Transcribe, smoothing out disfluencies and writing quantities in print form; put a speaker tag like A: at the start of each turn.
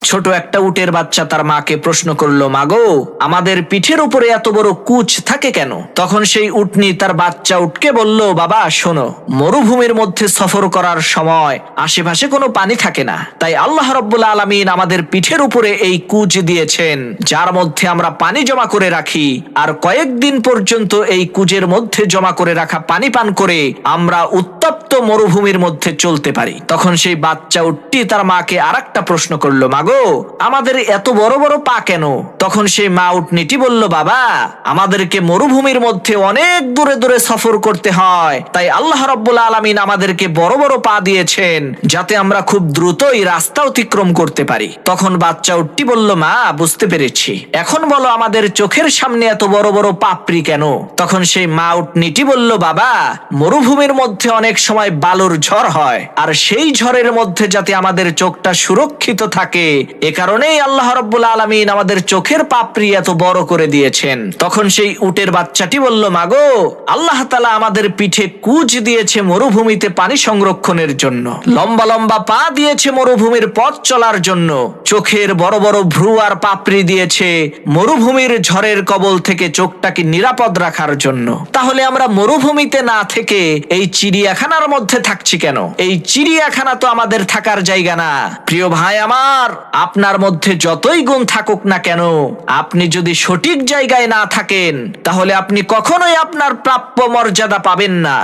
A: ছোট একটা উটের বাচ্চা তার মাকে প্রশ্ন করলো, মাগো, আমাদের পিঠের উপরে এত বড় কুচ থাকে কেন? তখন সেই উটনি তার বাচ্চা উটকে বলল, বাবা শোনো, মরুভূমির মধ্যে সফর করার সময় আশেপাশে কোনো পানি থাকে না, তাই আল্লাহ রাব্বুল আলামিন আমাদের পিঠের উপরে এই কুচ দিয়েছেন, যার মধ্যে আমরা পানি জমা করে রাখি, আর কয়েকদিন পর্যন্ত এই কুজের মধ্যে জমা করে রাখা পানি পান করে আমরা উত্তপ্ত মরুভূমির মধ্যে চলতে পারি। তখন সেই বাচ্চা উটটি তার মাকে আরেকটা প্রশ্ন করলো, মাগো, আমাদের এত বড় বড় পা কেন? তখন সেই মা উটনিটি বলল, বাবা, আমাদেরকে মরুভূমির মধ্যে অনেক দূরে দূরে সফর করতে হয়, তাই আল্লাহ রাব্বুল আলামিন আমাদেরকে বড় বড় পা দিয়েছেন, যাতে আমরা খুব দ্রুতই রাস্তা অতিক্রম করতে পারি। তখন বাচ্চা উটটি বলল, মা, বুঝতে পেরেছি, এখন বলো আমাদের চোখের সামনে এত বড় বড় পাপড়ি কেন? তখন সেই মা উটনিটি বলল, বাবা, মরুভূমির মধ্যে অনেক সময় বালুর ঝড় হয়, আর সেই ঝড়ের মধ্যে যাতে আমাদের চোখটা সুরক্ষিত থাকে, এ কারণেই আল্লাহ রাব্বুল আলামিন আমাদের চোখের পাপড়ি এত বড় করে দিয়েছেন। তখন সেই উটের বাচ্চাটি বলল, মাগো, আল্লাহ তাআলা আমাদের পিঠে কুচ দিয়েছে মরুভূমিতে পানি সংরক্ষণের জন্য, লম্বা লম্বা পা দিয়েছে মরুভূমির পথ চলার জন্য, চোখের বড় বড় ভ্রু আর পাপড়ি দিয়েছে মরুভূমির ঝড়ের কবল থেকে চোখটাকে নিরাপদ রাখার জন্য। তাহলে আমরা মরুভূমিতে না থেকে এই চিড়িয়াখানার মধ্যে থাকছি কেন? এই চিড়িয়াখানা তো আমাদের থাকার জায়গা না। প্রিয় ভাই আমার, আপনার মধ্যে যতই গুণ থাকুক না কেন, আপনি যদি সঠিক জায়গায় না থাকেন, তাহলে আপনি কখনোই আপনার প্রাপ্য মর্যাদা পাবেন না।